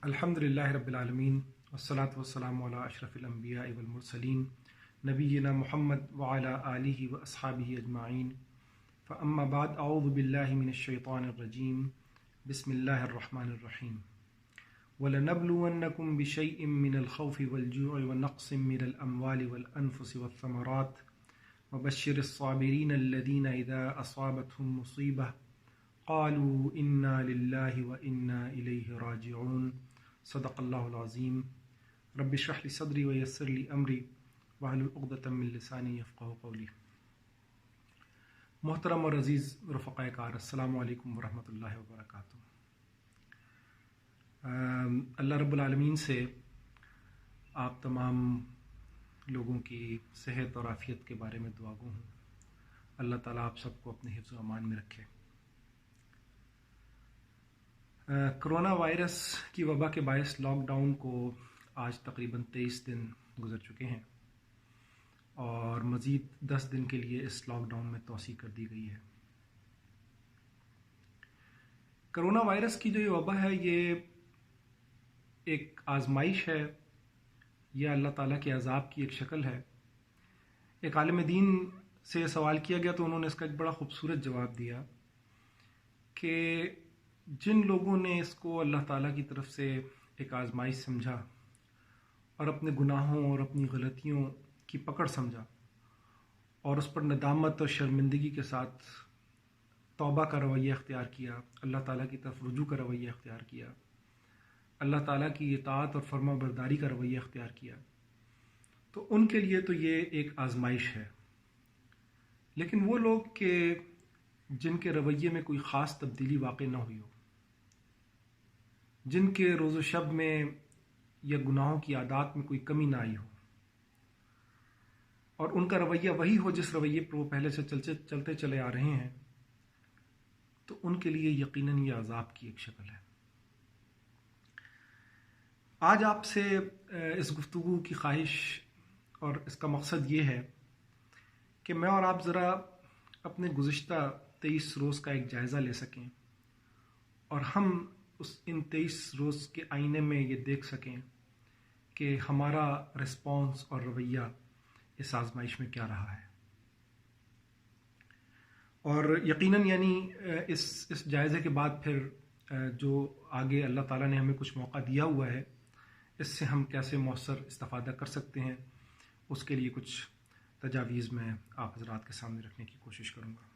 الحمدللہ رب العالمین والصلاة والسلام علی اشرف الانبیاء والمرسلین نبینا محمد وعلی آلہ واصحابہ اجمعین فاما بعد اعوذ باللہ من الشیطان الرجیم بسم اللہ الرحمن الرحیم وَلَنَبْلُوَنَّكُمْ بِشَيْءٍ مِّنَ الْخَوْفِ وَالْجُوعِ وَنَقْصٍ مِّنَ الْأَمْوَالِ وَالْأَنفُسِ وَالثَّمَرَاتِ وَبَشِّرِ الصَّابِرِينَ الَّذِينَ إِذَا أَصَابَتْهُمْ مُصِيبَةٌ قالوا انا للہ وانا الیہ راجعون صدق اللہ العظیم رب اشرح لی صدری ویسر لی امری واحلل عقدۃ من لسانی یفقہوا قولی۔ محترم اور عزیز رفقائے کار، السلام علیکم ورحمۃ اللہ وبرکاتہ۔ اللہ رب العالمین سے آپ تمام لوگوں کی صحت اور عافیت کے بارے میں دعا گو ہوں۔ اللہ تعالیٰ آپ سب کو اپنے حفظ و امان میں رکھے۔ کرونا وائرس کی وبا کے باعث لاک ڈاؤن کو آج تقریباً 23 دن گزر چکے ہیں اور مزید 10 دن کے لیے اس لاک ڈاؤن میں توسیع کر دی گئی ہے۔ کرونا وائرس کی جو یہ وبا ہے، یہ ایک آزمائش ہے یا اللہ تعالیٰ کے عذاب کی ایک شکل ہے۔ ایک عالم دین سے سوال کیا گیا تو انہوں نے اس کا ایک بڑا خوبصورت جواب دیا کہ جن لوگوں نے اس کو اللہ تعالیٰ کی طرف سے ایک آزمائش سمجھا اور اپنے گناہوں اور اپنی غلطیوں کی پکڑ سمجھا اور اس پر ندامت اور شرمندگی کے ساتھ توبہ کا رویہ اختیار کیا، اللہ تعالیٰ کی طرف رجوع کا رویہ اختیار کیا، اللہ تعالیٰ کی اطاعت اور فرما برداری کا رویہ اختیار کیا، تو ان کے لیے تو یہ ایک آزمائش ہے۔ لیکن وہ لوگ کہ جن کے رویے میں کوئی خاص تبدیلی واقع نہ ہوئی ہو، جن کے روز و شب میں یا گناہوں کی عادات میں کوئی کمی نہ آئی ہو اور ان کا رویہ وہی ہو جس رویے پر وہ پہلے سے چلتے چلے آ رہے ہیں، تو ان کے لیے یقیناً یہ عذاب کی ایک شکل ہے۔ آج آپ سے اس گفتگو کی خواہش اور اس کا مقصد یہ ہے کہ میں اور آپ ذرا اپنے گزشتہ 23 روز کا ایک جائزہ لے سکیں اور ہم ان 23 روز کے آئینے میں یہ دیکھ سکیں کہ ہمارا رسپانس اور رویہ اس آزمائش میں کیا رہا ہے۔ اور یقیناً اس جائزے کے بعد پھر جو آگے اللہ تعالیٰ نے ہمیں کچھ موقع دیا ہوا ہے، اس سے ہم کیسے مؤثر استفادہ کر سکتے ہیں، اس کے لیے کچھ تجاویز میں آپ حضرات کے سامنے رکھنے کی کوشش کروں گا۔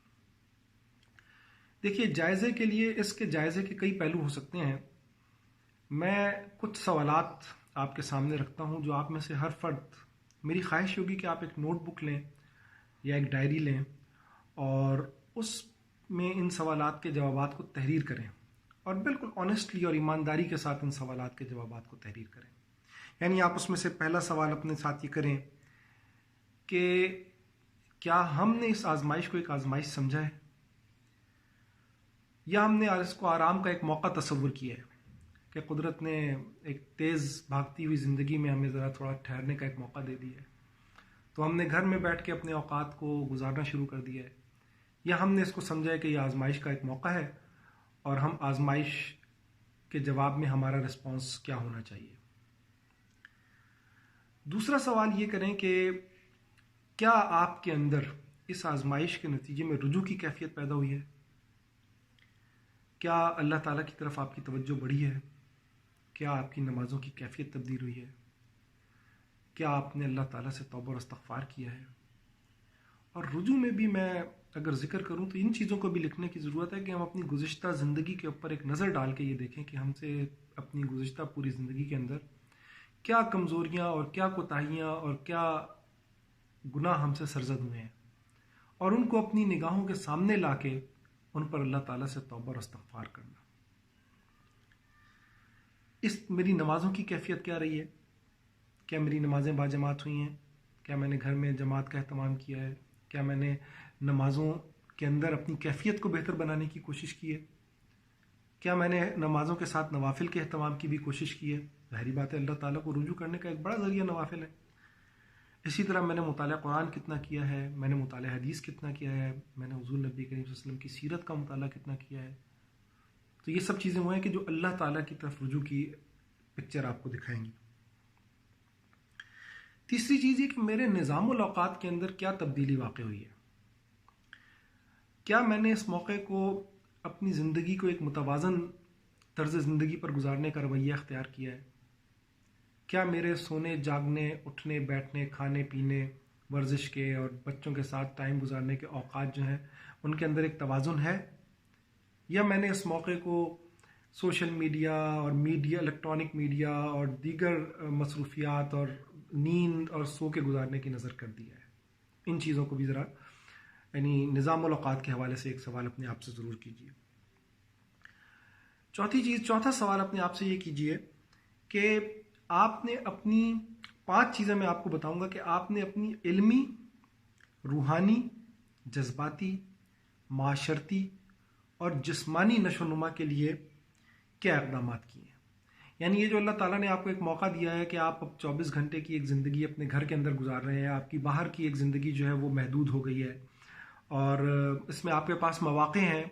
دیکھیے، جائزے کے لیے اس کے جائزے کے کئی پہلو ہو سکتے ہیں۔ میں کچھ سوالات آپ کے سامنے رکھتا ہوں جو آپ میں سے ہر فرد، میری خواہش ہوگی کہ آپ ایک نوٹ بک لیں یا ایک ڈائری لیں اور اس میں ان سوالات کے جوابات کو تحریر کریں اور بالکل آنیسٹلی اور ایمانداری کے ساتھ ان سوالات کے جوابات کو تحریر کریں۔ یعنی آپ اس میں سے پہلا سوال اپنے ساتھ یہ کریں کہ کیا ہم نے اس آزمائش کو ایک آزمائش سمجھا ہے یا ہم نے اس کو آرام کا ایک موقع تصور کیا ہے کہ قدرت نے ایک تیز بھاگتی ہوئی زندگی میں ہمیں ذرا تھوڑا ٹھہرنے کا ایک موقع دے دیا ہے، تو ہم نے گھر میں بیٹھ کے اپنے اوقات کو گزارنا شروع کر دیا ہے، یا ہم نے اس کو سمجھا ہے کہ یہ آزمائش کا ایک موقع ہے اور ہم آزمائش کے جواب میں ہمارا رسپانس کیا ہونا چاہیے۔ دوسرا سوال یہ کریں کہ کیا آپ کے اندر اس آزمائش کے نتیجے میں رجوع کی کیفیت پیدا ہوئی ہے؟ کیا اللہ تعالیٰ کی طرف آپ کی توجہ بڑھی ہے؟ کیا آپ کی نمازوں کی کیفیت تبدیل ہوئی ہے؟ کیا آپ نے اللہ تعالیٰ سے توبہ اور استغفار کیا ہے؟ اور رجوع میں بھی میں اگر ذکر کروں تو ان چیزوں کو بھی لکھنے کی ضرورت ہے کہ ہم اپنی گزشتہ زندگی کے اوپر ایک نظر ڈال کے یہ دیکھیں کہ ہم سے اپنی گزشتہ پوری زندگی کے اندر کیا کمزوریاں اور کیا کوتاہیاں اور کیا گناہ ہم سے سرزد ہوئے ہیں، اور ان کو اپنی نگاہوں کے سامنے لا کے ان پر اللہ تعالیٰ سے توبہ اور استغفار کرنا۔ میری نمازوں کی کیفیت کیا رہی ہے؟ کیا میری نمازیں باجماعت ہوئی ہیں؟ کیا میں نے گھر میں جماعت کا اہتمام کیا ہے؟ کیا میں نے نمازوں کے اندر اپنی کیفیت کو بہتر بنانے کی کوشش کی ہے؟ کیا میں نے نمازوں کے ساتھ نوافل کے اہتمام کی بھی کوشش کی ہے؟ ظاہری بات ہے اللہ تعالیٰ کو رجوع کرنے کا ایک بڑا ذریعہ نوافل ہے۔ اسی طرح میں نے مطالعہ قرآن کتنا کیا ہے، میں نے مطالعہ حدیث کتنا کیا ہے، میں نے حضور نبی کریم صلی اللہ علیہ وسلم کی سیرت کا مطالعہ کتنا کیا ہے۔ تو یہ سب چیزیں وہ ہیں کہ جو اللہ تعالیٰ کی طرف رجوع کی پکچر آپ کو دکھائیں گی۔ تیسری چیز یہ کہ میرے نظام الاوقات کے اندر کیا تبدیلی واقع ہوئی ہے۔ کیا میں نے اس موقع کو اپنی زندگی کو ایک متوازن طرز زندگی پر گزارنے کا رویہ اختیار کیا ہے؟ کیا میرے سونے، جاگنے، اٹھنے، بیٹھنے، کھانے پینے، ورزش کے اور بچوں کے ساتھ ٹائم گزارنے کے اوقات جو ہیں ان کے اندر ایک توازن ہے؟ یا میں نے اس موقع کو سوشل میڈیا اور الیکٹرانک میڈیا اور دیگر مصروفیات اور نیند اور سو کے گزارنے کی نظر کر دیا ہے؟ ان چیزوں کو بھی ذرا یعنی نظام الاوقات کے حوالے سے ایک سوال اپنے آپ سے ضرور کیجیے۔ چوتھا سوال اپنے آپ سے یہ کیجیے کہ آپ نے اپنی 5 چیزیں میں آپ کو بتاؤں گا کہ آپ نے اپنی علمی، روحانی، جذباتی، معاشرتی اور جسمانی نشو و نما کے لیے کیا اقدامات کیے ہیں۔ یعنی یہ جو اللہ تعالیٰ نے آپ کو ایک موقع دیا ہے کہ آپ اب 24 گھنٹے کی ایک زندگی اپنے گھر کے اندر گزار رہے ہیں، آپ کی باہر کی ایک زندگی جو ہے وہ محدود ہو گئی ہے، اور اس میں آپ کے پاس مواقع ہیں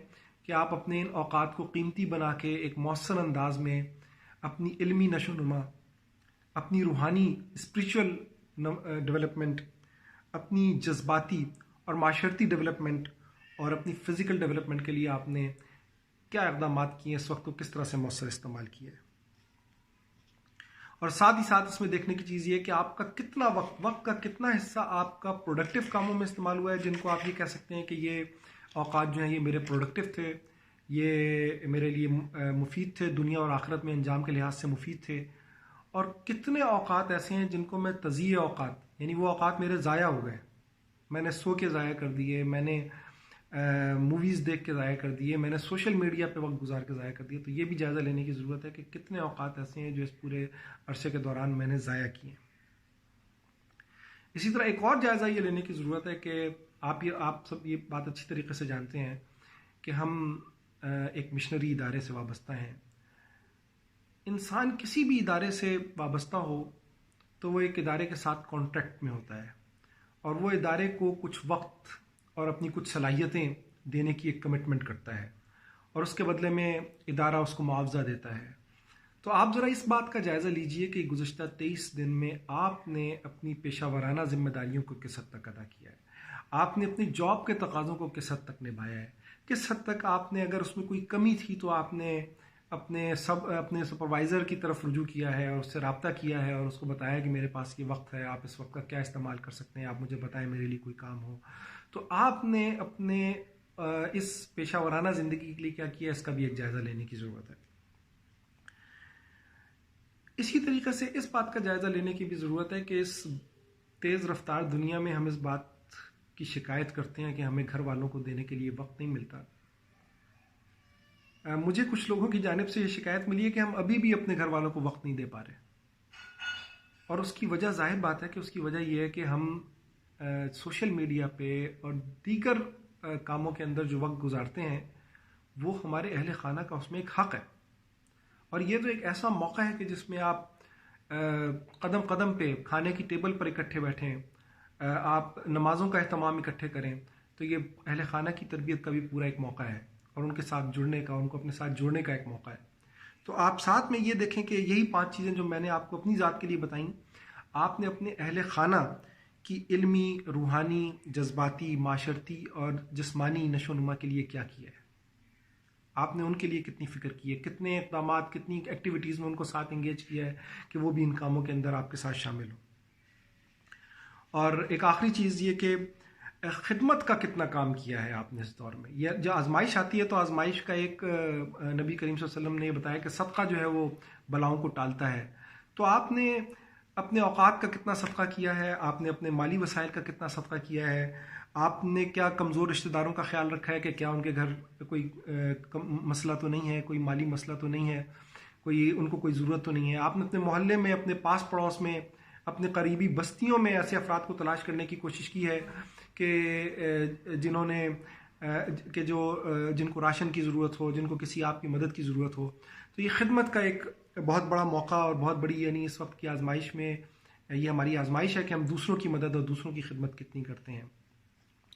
کہ آپ اپنے ان اوقات کو قیمتی بنا کے ایک مؤثر انداز میں اپنی علمی نشو و نما، اپنی روحانی اسپریچول ڈیولپمنٹ، اپنی جذباتی اور معاشرتی ڈیولپمنٹ اور اپنی فزیکل ڈیولپمنٹ کے لیے آپ نے کیا اقدامات کیے، اس وقت کو کس طرح سے مؤثر استعمال کیا ہے۔ اور ساتھ ہی ساتھ اس میں دیکھنے کی چیز یہ کہ آپ کا کتنا وقت کا کتنا حصہ آپ کا پروڈکٹیو کاموں میں استعمال ہوا ہے، جن کو آپ یہ کہہ سکتے ہیں کہ یہ اوقات جو ہیں یہ میرے پروڈکٹیو تھے، یہ میرے لیے مفید تھے، دنیا اور آخرت میں انجام کے لحاظ سے مفید تھے، اور کتنے اوقات ایسے ہیں جن کو میں تضیع اوقات، یعنی وہ اوقات میرے ضائع ہو گئے، میں نے سو کے ضائع کر دیے، میں نے موویز دیکھ کے ضائع کر دیے، میں نے سوشل میڈیا پہ وقت گزار کے ضائع کر دیا۔ تو یہ بھی جائزہ لینے کی ضرورت ہے کہ کتنے اوقات ایسے ہیں جو اس پورے عرصے کے دوران میں نے ضائع کیے۔ اسی طرح ایک اور جائزہ یہ لینے کی ضرورت ہے کہ آپ سب یہ بات اچھی طریقے سے جانتے ہیں کہ ہم ایک مشنری ادارے سے وابستہ ہیں۔ انسان کسی بھی ادارے سے وابستہ ہو تو وہ ایک ادارے کے ساتھ کانٹریکٹ میں ہوتا ہے، اور وہ ادارے کو کچھ وقت اور اپنی کچھ صلاحیتیں دینے کی ایک کمٹمنٹ کرتا ہے، اور اس کے بدلے میں ادارہ اس کو معاوضہ دیتا ہے۔ تو آپ ذرا اس بات کا جائزہ لیجئے کہ گزشتہ 23 دن میں آپ نے اپنی پیشہ ورانہ ذمہ داریوں کو کس حد تک ادا کیا ہے، آپ نے اپنی جاب کے تقاضوں کو کس حد تک نبھایا ہے، کس حد تک آپ نے، اگر اس میں کوئی کمی تھی تو آپ نے اپنے سپروائزر کی طرف رجوع کیا ہے اور اس سے رابطہ کیا ہے اور اس کو بتایا کہ میرے پاس یہ وقت ہے، آپ اس وقت کا کیا استعمال کر سکتے ہیں، آپ مجھے بتائیں میرے لیے کوئی کام ہو۔ تو آپ نے اپنے اس پیشہ ورانہ زندگی کے لیے کیا کیا، اس کا بھی ایک جائزہ لینے کی ضرورت ہے۔ اسی طریقے سے اس بات کا جائزہ لینے کی بھی ضرورت ہے کہ اس تیز رفتار دنیا میں ہم اس بات کی شکایت کرتے ہیں کہ ہمیں گھر والوں کو دینے کے لیے وقت نہیں ملتا۔ مجھے کچھ لوگوں کی جانب سے یہ شکایت ملی ہے کہ ہم ابھی بھی اپنے گھر والوں کو وقت نہیں دے پا رہے، اور اس کی وجہ ظاہر بات ہے کہ اس کی وجہ یہ ہے کہ ہم سوشل میڈیا پہ اور دیگر کاموں کے اندر جو وقت گزارتے ہیں وہ ہمارے اہل خانہ کا اس میں ایک حق ہے، اور یہ تو ایک ایسا موقع ہے کہ جس میں آپ قدم قدم پہ کھانے کی ٹیبل پر اکٹھے بیٹھیں، آپ نمازوں کا اہتمام اکٹھے کریں، تو یہ اہل خانہ کی تربیت کا بھی پورا ایک موقع ہے، اور ان کے ساتھ جڑنے کا، ان کو اپنے ساتھ جوڑنے کا ایک موقع ہے۔ تو آپ ساتھ میں یہ دیکھیں کہ یہی 5 چیزیں جو میں نے آپ کو اپنی ذات کے لیے بتائیں، آپ نے اپنے اہل خانہ کی علمی، روحانی، جذباتی، معاشرتی اور جسمانی نشو و نما کے لیے کیا کیا ہے، آپ نے ان کے لیے کتنی فکر کی ہے، کتنے اقدامات، کتنی ایکٹیویٹیز میں ان کو ساتھ انگیج کیا ہے کہ وہ بھی ان کاموں کے اندر آپ کے ساتھ شامل ہوں۔ اور ایک آخری چیز یہ کہ خدمت کا کتنا کام کیا ہے آپ نے اس دور میں۔ یہ جو آزمائش آتی ہے تو آزمائش کا ایک نبی کریم صلی اللہ علیہ وسلم نے یہ بتایا کہ صدقہ جو ہے وہ بلاؤں کو ٹالتا ہے۔ تو آپ نے اپنے اوقات کا کتنا صدقہ کیا ہے، آپ نے اپنے مالی وسائل کا کتنا صدقہ کیا ہے، آپ نے کیا کمزور رشتہ داروں کا خیال رکھا ہے کہ کیا ان کے گھر کوئی مسئلہ تو نہیں ہے، کوئی مالی مسئلہ تو نہیں ہے، کوئی ان کو کوئی ضرورت تو نہیں ہے۔ آپ نے اپنے محلے میں، اپنے پاس پڑوس میں، اپنے قریبی بستیوں میں ایسے افراد کو تلاش کرنے کی کوشش کی ہے کہ جنہوں نے جن کو راشن کی ضرورت ہو، جن کو کسی آپ کی مدد کی ضرورت ہو۔ تو یہ خدمت کا ایک بہت بڑا موقع اور بہت بڑی، یعنی اس وقت کی آزمائش میں یہ ہماری آزمائش ہے کہ ہم دوسروں کی مدد اور دوسروں کی خدمت کتنی کرتے ہیں۔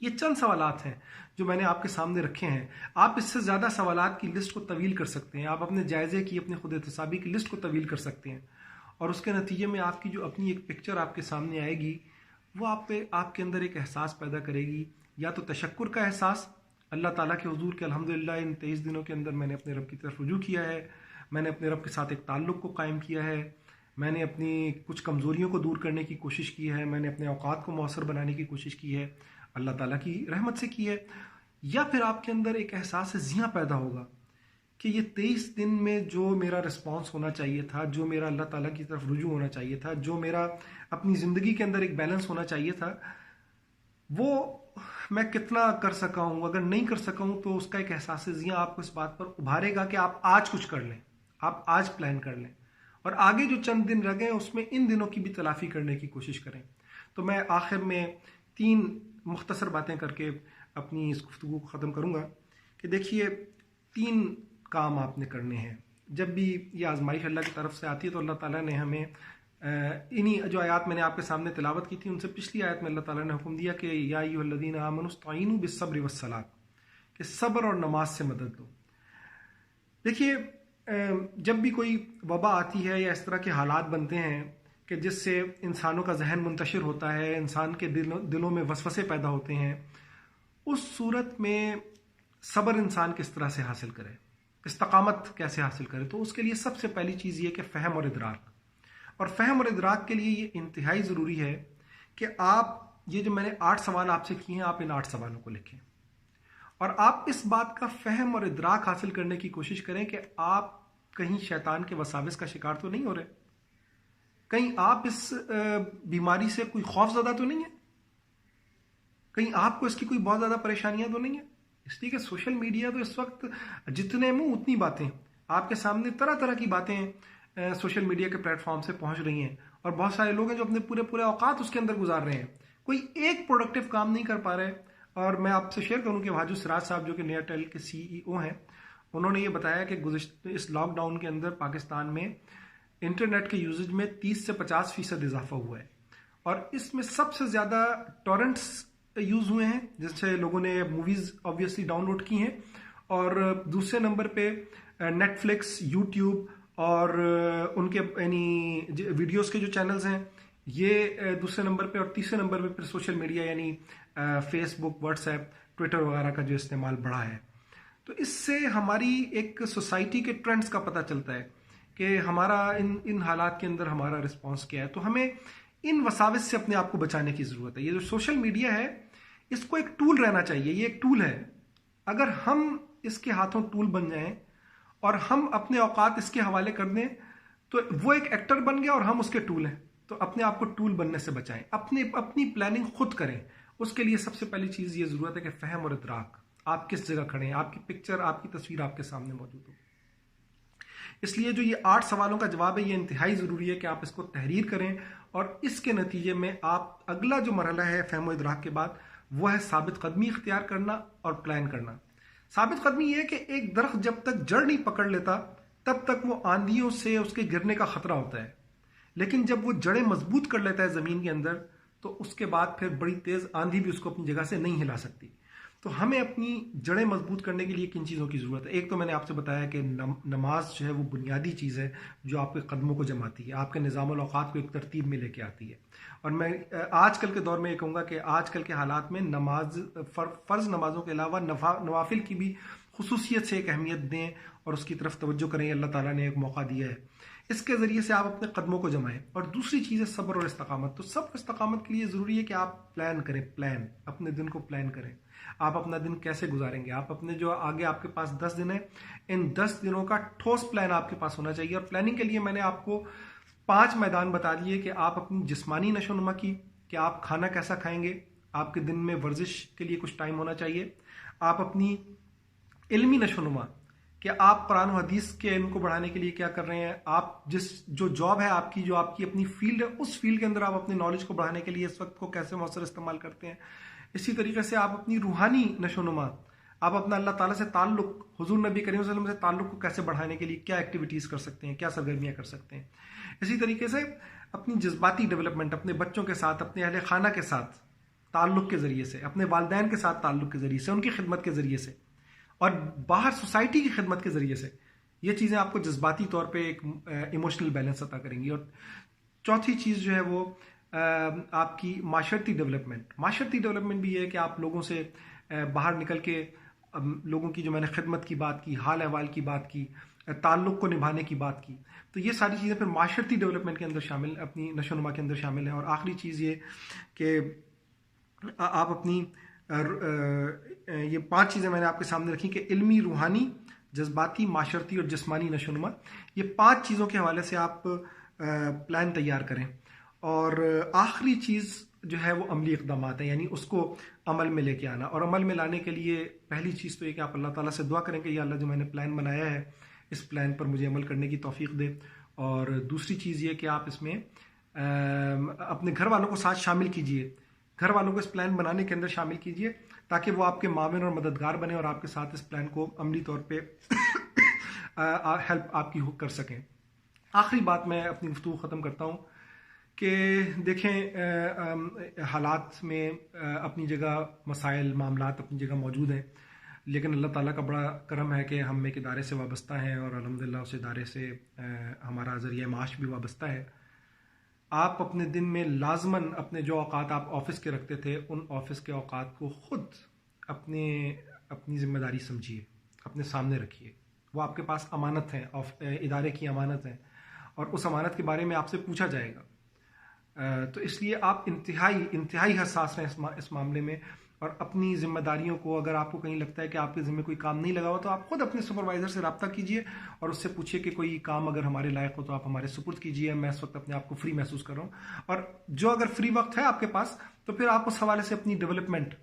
یہ چند سوالات ہیں جو میں نے آپ کے سامنے رکھے ہیں. آپ اس سے زیادہ سوالات کی لسٹ کو طویل کر سکتے ہیں. آپ اپنے جائزے کی، اپنے خود احتسابی کی لسٹ کو طویل کر سکتے ہیں، اور اس کے نتیجے میں آپ کی جو اپنی ایک پکچر آپ کے سامنے آئے گی وہ آپ کے اندر ایک احساس پیدا کرے گی. یا تو تشکر کا احساس اللہ تعالیٰ کے حضور کے الحمدللہ ان 23 دنوں کے اندر میں نے اپنے رب کی طرف رجوع کیا ہے، میں نے اپنے رب کے ساتھ ایک تعلق کو قائم کیا ہے، میں نے اپنی کچھ کمزوریوں کو دور کرنے کی کوشش کی ہے، میں نے اپنے اوقات کو مؤثر بنانے کی کوشش کی ہے، اللہ تعالیٰ کی رحمت سے کی ہے. یا پھر آپ کے اندر ایک احساس زیاں پیدا ہوگا کہ یہ 23 دن میں جو میرا رسپانس ہونا چاہیے تھا، جو میرا اللہ تعالیٰ کی طرف رجوع ہونا چاہیے تھا، جو میرا اپنی زندگی کے اندر ایک بیلنس ہونا چاہیے تھا، وہ میں کتنا کر سکا ہوں. اگر نہیں کر سکا ہوں تو اس کا ایک احساس زیاں آپ کو اس بات پر ابھارے گا کہ آپ آج کچھ کر لیں، آپ آج پلان کر لیں، اور آگے جو چند دن رہ گئے اس میں ان دنوں کی بھی تلافی کرنے کی کوشش کریں. تو میں آخر میں 3 مختصر باتیں کر کے اپنی اس گفتگو کو ختم کروں گا کہ دیکھیے 3 کام آپ نے کرنے ہیں. جب بھی یہ آزمائش اللہ کی طرف سے آتی ہے تو اللہ تعالیٰ نے ہمیں انہی جو آیات میں نے آپ کے سامنے تلاوت کی تھی ان سے پچھلی آیت میں اللہ تعالیٰ نے حکم دیا کہ یا ایھا الذین آمنوا استعینوا بالصبر والصلاۃ، کہ صبر اور نماز سے مدد دو. دیکھیے جب بھی کوئی وبا آتی ہے یا اس طرح کے حالات بنتے ہیں کہ جس سے انسانوں کا ذہن منتشر ہوتا ہے، انسان کے دلوں میں وسوسے پیدا ہوتے ہیں، اس صورت میں صبر انسان کس طرح سے حاصل کرے، استقامت کیسے حاصل کرے، تو اس کے لیے سب سے پہلی چیز یہ کہ فہم اور ادراک. اور فہم اور ادراک کے لیے یہ انتہائی ضروری ہے کہ آپ یہ جو میں نے 8 سوال آپ سے کیے ہیں، آپ ان 8 سوالوں کو لکھیں، اور آپ اس بات کا فہم اور ادراک حاصل کرنے کی کوشش کریں کہ آپ کہیں شیطان کے وساوس کا شکار تو نہیں ہو رہے، کہیں آپ اس بیماری سے کوئی خوف زدہ تو نہیں ہے، کہیں آپ کو اس کی کوئی بہت زیادہ پریشانیاں تو نہیں ہیں. اس لیے کہ سوشل میڈیا تو اس وقت جتنے منہ اتنی باتیں، آپ کے سامنے طرح طرح کی باتیں سوشل میڈیا کے پلیٹ فارم سے پہنچ رہی ہیں، اور بہت سارے لوگ ہیں جو اپنے پورے اوقات اس کے اندر گزار رہے ہیں، کوئی ایک پروڈکٹیو کام نہیں کر پا رہے. اور میں آپ سے شیئر کروں کہ واجو سراج صاحب جو کہ نیئرٹیل کے CEO ہیں، انہوں نے یہ بتایا کہ اس لاک ڈاؤن کے اندر پاکستان میں انٹرنیٹ کے یوزج میں 30 سے 50% اضافہ ہوا ہے، اور اس میں سب سے زیادہ ٹورنٹس یوز ہوئے ہیں جس سے لوگوں نے موویز آبویسلی ڈاؤن لوڈ کی ہیں، اور دوسرے نمبر پہ نیٹ فلکس، یوٹیوب اور ان کے یعنی ویڈیوز کے جو چینلز ہیں یہ دوسرے نمبر پہ، اور تیسرے نمبر پہ پھر سوشل میڈیا یعنی فیس بک، واٹس ایپ، ٹویٹر وغیرہ کا جو استعمال بڑھا ہے. تو اس سے ہماری ایک سوسائٹی کے ٹرینڈز کا پتہ چلتا ہے کہ ہمارا ان حالات کے اندر ہمارا رسپانس کیا ہے. تو ہمیں ان وساوس سے اپنے آپ کو بچانے کی ضرورت ہے. یہ جو سوشل میڈیا ہے اس کو ایک ٹول رہنا چاہیے، یہ ایک ٹول ہے. اگر ہم اس کے ہاتھوں ٹول بن جائیں اور ہم اپنے اوقات اس کے حوالے کر دیں تو وہ ایک ایکٹر بن گیا اور ہم اس کے ٹول ہیں. تو اپنے آپ کو ٹول بننے سے بچائیں، اپنی پلاننگ خود کریں. اس کے لیے سب سے پہلی چیز یہ ضرورت ہے کہ فہم اور ادراک، آپ کس جگہ کھڑے ہیں، آپ کی پکچر، آپ کی تصویر آپ کے سامنے موجود ہو. اس لیے جو یہ 8 سوالوں کا جواب ہے یہ انتہائی ضروری ہے کہ آپ اس کو تحریر کریں، اور اس کے نتیجے میں آپ اگلا جو مرحلہ ہے فہم و ادراک کے بعد وہ ہے ثابت قدمی اختیار کرنا اور پلان کرنا. ثابت قدمی یہ ہے کہ ایک درخت جب تک جڑ نہیں پکڑ لیتا تب تک وہ آندھیوں سے اس کے گرنے کا خطرہ ہوتا ہے، لیکن جب وہ جڑیں مضبوط کر لیتا ہے زمین کے اندر تو اس کے بعد پھر بڑی تیز آندھی بھی اس کو اپنی جگہ سے نہیں ہلا سکتی. تو ہمیں اپنی جڑیں مضبوط کرنے کے لیے کن چیزوں کی ضرورت ہے؟ ایک تو میں نے آپ سے بتایا کہ نماز جو ہے وہ بنیادی چیز ہے جو آپ کے قدموں کو جماتی ہے، آپ کے نظام الاوقات کو ایک ترتیب میں لے کے آتی ہے. اور میں آج کل کے دور میں یہ کہوں گا کہ آج کل کے حالات میں نماز، فرض نمازوں کے علاوہ نوافل کی بھی خصوصیت سے ایک اہمیت دیں اور اس کی طرف توجہ کریں. اللہ تعالیٰ نے ایک موقع دیا ہے، اس کے ذریعے سے آپ اپنے قدموں کو جمائیں. اور دوسری چیز ہے صبر اور استقامت. تو صبر اور استقامت کے لیے ضروری ہے کہ آپ پلان کریں، اپنے دن کو پلان کریں. آپ اپنا دن کیسے گزاریں گے، آپ اپنے جو آگے آپ کے پاس 10 دن ہیں، ان 10 دنوں کا ٹھوس پلان آپ کے پاس ہونا چاہیے. اور پلاننگ کے لیے میں نے آپ کو 5 میدان بتا دیے کہ آپ اپنی جسمانی نشو و نما کی، کہ آپ کھانا کیسا کھائیں گے، آپ کے دن میں ورزش کے لیے کچھ ٹائم ہونا چاہیے. آپ اپنی علمی نشو و نما، کہ آپ قرآن و حدیث کے علم کو بڑھانے کے لیے کیا کر رہے ہیں. آپ جو جاب ہے آپ کی، جو آپ کی اپنی فیلڈ ہے، اس فیلڈ کے اندر آپ اپنی نالج کو بڑھانے کے لیے اس وقت کو کیسے مؤثر استعمال کرتے ہیں. اسی طریقے سے آپ اپنی روحانی نشو و نما، آپ اپنا اللہ تعالیٰ سے تعلق، حضور نبی کریم صلی اللہ علیہ وسلم سے تعلق کو کیسے بڑھانے کے لیے کیا ایکٹیویٹیز کر سکتے ہیں، کیا سرگرمیاں کر سکتے ہیں. اسی طریقے سے اپنی جذباتی ڈیولپمنٹ، اپنے بچوں کے ساتھ، اپنے اہل خانہ کے ساتھ تعلق کے ذریعے سے، اپنے والدین کے ساتھ تعلق کے ذریعے سے، ان کی خدمت کے ذریعے سے، اور باہر سوسائٹی کی خدمت کے ذریعے سے، یہ چیزیں آپ کو جذباتی طور پہ ایک ایموشنل بیلنس عطا کریں گی. اور چوتھی چیز جو ہے وہ آپ کی معاشرتی ڈیولپمنٹ بھی یہ ہے کہ آپ لوگوں سے باہر نکل کے لوگوں کی جو میں نے خدمت کی بات کی، حال احوال کی بات کی، تعلق کو نبھانے کی بات کی، تو یہ ساری چیزیں پھر معاشرتی ڈیولپمنٹ کے اندر شامل، اپنی نشو و نما کے اندر شامل ہیں. اور آخری چیز یہ کہ آپ اپنی یہ 5 چیزیں میں نے آپ کے سامنے رکھی کہ علمی، روحانی، جذباتی، معاشرتی اور جسمانی نشو و نما، یہ 5 چیزوں کے حوالے سے آپ پلان تیار کریں. اور آخری چیز جو ہے وہ عملی اقدامات ہیں، یعنی اس کو عمل میں لے کے آنا. اور عمل میں لانے کے لیے پہلی چیز تو یہ کہ آپ اللہ تعالیٰ سے دعا کریں کہ یا اللہ جو میں نے پلان بنایا ہے اس پلان پر مجھے عمل کرنے کی توفیق دے. اور دوسری چیز یہ کہ آپ اس میں اپنے گھر والوں کو ساتھ شامل کیجئے، گھر والوں کو اس پلان بنانے کے اندر شامل کیجئے تاکہ وہ آپ کے معاون اور مددگار بنے اور آپ کے ساتھ اس پلان کو عملی طور پہ ہیلپ آپ کی کر سکیں. آخری بات میں اپنی گفتگو ختم کرتا ہوں کہ دیکھیں حالات میں اپنی جگہ مسائل، معاملات اپنی جگہ موجود ہیں، لیکن اللہ تعالیٰ کا بڑا کرم ہے کہ ہم ایک ادارے سے وابستہ ہیں اور الحمدللہ اس ادارے سے ہمارا ذریعہ معاش بھی وابستہ ہے. آپ اپنے دن میں لازماً اپنے جو اوقات آپ آفس کے رکھتے تھے ان آفس کے اوقات کو خود اپنی ذمہ داری سمجھیے، اپنے سامنے رکھیے. وہ آپ کے پاس امانت ہیں، ادارے کی امانت ہیں، اور اس امانت کے بارے میں آپ سے پوچھا جائے گا. تو اس لیے آپ انتہائی حساس رہیں اس معاملے میں، اور اپنی ذمہ داریوں کو، اگر آپ کو کہیں لگتا ہے کہ آپ کے ذمہ کوئی کام نہیں لگا ہوا تو آپ خود اپنے سپروائزر سے رابطہ کیجئے اور اس سے پوچھیے کہ کوئی کام اگر ہمارے لائق ہو تو آپ ہمارے سپرد کیجئے، میں اس وقت اپنے آپ کو فری محسوس کر رہا ہوں. اور جو اگر فری وقت ہے آپ کے پاس تو پھر آپ اس حوالے سے اپنی ڈیولپمنٹ،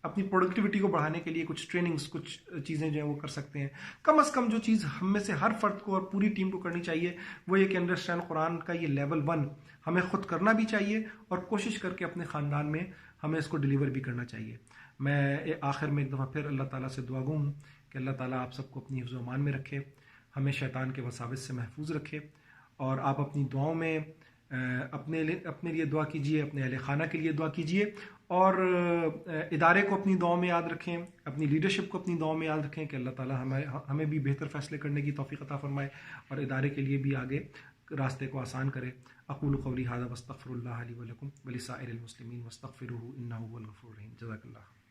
اپنی پروڈکٹیوٹی کو بڑھانے کے لیے کچھ ٹریننگز، کچھ چیزیں جو ہیں وہ کر سکتے ہیں. کم از کم جو چیز ہم میں سے ہر فرد کو اور پوری ٹیم کو کرنی چاہیے وہ یہ کہ انڈرسٹینڈ قرآن کا یہ لیول 1 ہمیں خود کرنا بھی چاہیے اور کوشش کر کے اپنے خاندان میں ہمیں اس کو ڈیلیور بھی کرنا چاہیے. میں آخر میں ایک دفعہ پھر اللہ تعالیٰ سے دعا گو ہوں کہ اللہ تعالیٰ آپ سب کو اپنی حفظ و امان میں رکھے، ہمیں شیطان کے وساوس سے محفوظ رکھے. اور آپ اپنی دعاؤں میں اپنے لیے دعا کیجئے، اپنے اہل خانہ کے لیے دعا کیجئے، اور ادارے کو اپنی دعاؤں میں یاد رکھیں، اپنی لیڈرشپ کو اپنی دعاؤں میں یاد رکھیں کہ اللہ تعالیٰ ہمیں بھی بہتر فیصلے کرنے کی توفیق عطا فرمائے اور ادارے کے لیے بھی آگے راستے کو آسان کرے. اقول قولی ھذا واستغفر اللہ لی ولکم ولسائر المسلمین واستغفروہ انہ هو الغفور الرحیم. جزاک اللہ.